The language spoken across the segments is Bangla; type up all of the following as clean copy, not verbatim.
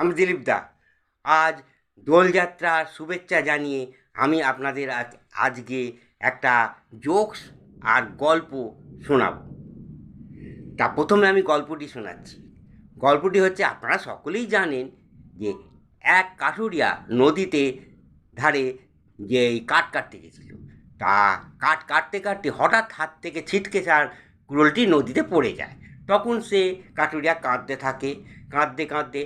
আমি দিলীপ দা। আজ দোলযাত্রার শুভেচ্ছা জানিয়ে আমি আপনাদের আজকে একটা জোকস আর গল্প শোনাব। তা প্রথমে আমি গল্পটি শোনাচ্ছি। গল্পটি হচ্ছে, আপনারা সকলেই জানেন যে এক কাঠুরিয়া নদীতে ধারে যে এই কাঠ কাটতে গেছিল। তা কাঠ কাটতে কাটতে হঠাৎ হাত থেকে ছিটকে তার কুড়োলটি নদীতে পড়ে যায়। তখন সে কাঠুরিয়া কাঁদতে থাকে। কাঁদতে কাঁদতে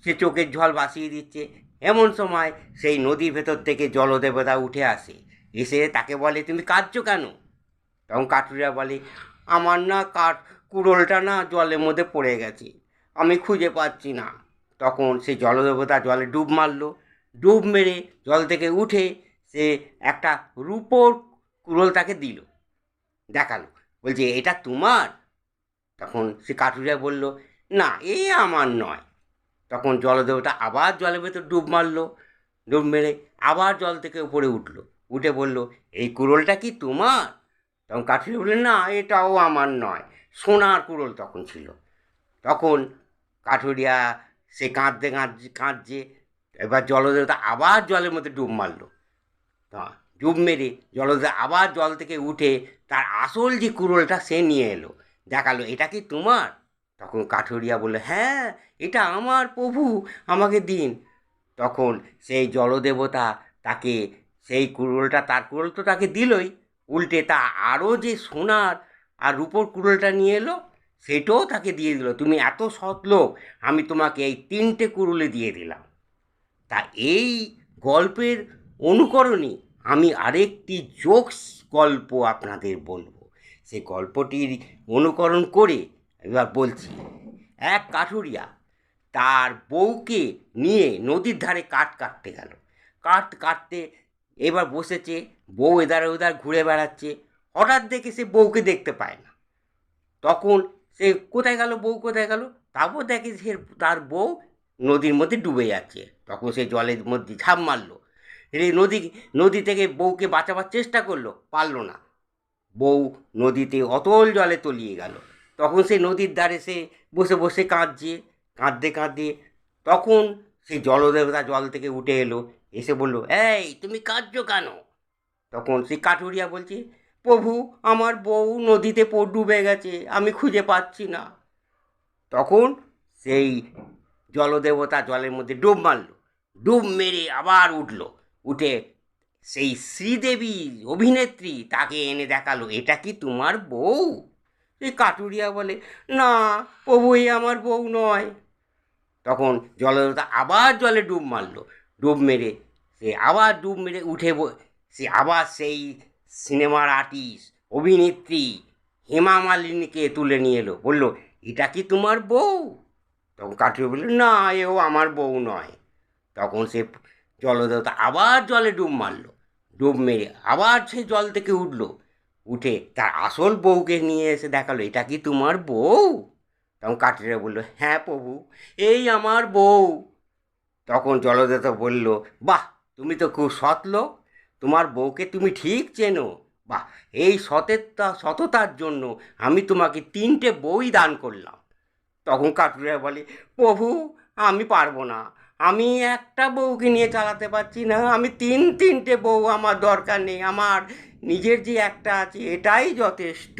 সে চোখের জল ভাসিয়ে দিচ্ছে। এমন সময় সেই নদীর ভেতর থেকে জলদেবতা উঠে আসে। এসে তাকে বলে, তুমি কাঁদছো কেন? তখন কাঠুরিয়া বলে, আমার না কুড়োলটা না জলের মধ্যে পড়ে গেছে, আমি খুঁজে পাচ্ছি না। তখন সেই জলদেবতা জলে ডুব মারলো। ডুব মেরে জল থেকে উঠে সে একটা রূপোর কুড়োল তাকে দিল, দেখালো, বলছে এটা তোমার? তখন সে কাঠুরিয়া বলল, না, এ আমার নয়। তখন জলদেবতা আবার জলের ভেতর ডুব মারলো। ডুব মেরে আবার জল থেকে উপরে উঠলো। উঠে বলল, এই কুড়োলটা কি তোমার? তখন কাঠুরিয়া বললেন, না, এটাও আমার নয়, সোনার কুড়োল তখন ছিল। তখন কাঠুরিয়া সে কাঁদতে কাঁদছে কাঁদছে। এবার জলদেবতা আবার জলের মধ্যে ডুব মারলো। ডুব মেরে জলদেবতা আবার জল থেকে উঠে তার আসল যে কুড়োলটা সে নিয়ে এলো, দেখালো, এটা কি তোমার? তখন কাঠুরিয়া বলল, হ্যাঁ, এটা আমার, প্রভু, আমাকে দিন। তখন সেই জলদেবতা তাকে সেই কুড়োলটা, তার কুড়োল তো তাকে দিলই, উল্টে তা আরও যে সোনার আর রূপোর কুড়োলটা নিয়ে এলো, সেটাও তাকে দিয়ে দিল। তুমি এত সৎ লোক, আমি তোমাকে এই 3টে কুড়ুলে দিয়ে দিলাম। তা এই গল্পের অনুকরণে আমি আরেকটি জোকস গল্প আপনাদের বলবো। সেই গল্পটির অনুকরণ করে এবার বলছি। এক কাঠুরিয়া তার বউকে নিয়ে নদীর ধারে কাঠ কাটতে গেল। কাঠ কাটতে এবার বসেছে, বউ এধারে ওধার ঘুরে বেড়াচ্ছে। হঠাৎ দেখে সে বউকে দেখতে পায় না। তখন সে কোথায় গেল, বউ কোথায় গেল? তারপর দেখে সে তার বউ নদীর মধ্যে ডুবে যাচ্ছে। তখন সে জলের মধ্যে ঝাঁপ মারলো। নদী থেকে বউকে বাঁচাবার চেষ্টা করলো, পারলো না। বউ নদীতে অতল জলে তলিয়ে গেল। তখন সে নদীর ধারে সে বসে বসে কাঁদছে। কাঁদতে কাঁদতে তখন সেই জলদেবতা জল থেকে উঠে এলো। এসে বলল, এই তুমি কাঁদছো কেন? তখন সেই কাঠুরিয়া বলছে, প্রভু, আমার বউ নদীতে ডুবে গেছে, আমি খুঁজে পাচ্ছি না। তখন সেই জলদেবতা জলের মধ্যে ডুব মারল। ডুব মেরে আবার উঠল। উঠে সেই শ্রীদেবী অভিনেত্রী তাকে এনে দেখালো, এটা কি তোমার বউ? সেই কাঠুরিয়া বলে, না, প্রভু, এই আমার বউ নয়। তখন জলদেবতা আবার জলে ডুব মারল। ডুব মেরে সে আবার ডুব মেরে উঠে সে আবার সেই সিনেমার আর্টিস্ট অভিনেত্রী হেমা মালিনীকে তুলে নিয়ে এলো। বলল, এটা কি তোমার বউ? তখন কাঠুরিয়া বলল, না, এও আমার বউ নয়। তখন সে জলদেবতা আবার জলে ডুব মারল। ডুব মেরে আবার সে জল থেকে উঠল। উঠে তার আসল বউকে নিয়ে এসে দেখালো, এটা কি তোমার বউ? তখন কাঠুরিয়া বলল, হ্যাঁ প্রভু, এই আমার বউ। তখন জলদেবতা বলল, বাহ, তুমি তো খুব সৎ লোক, তোমার বউকে তুমি ঠিক চেনো। বাহ, এই সততার জন্য আমি তোমাকে 3টে বই দান করলাম। তখন কাঠুরিয়া বলে, প্রভু, আমি পারবো না, আমি একটা বউকে নিয়ে চালাতে পারছি না, আমি 3টে বউ আমার দরকার নেই, আমার নিজের যে একটা আছে এটাই যথেষ্ট।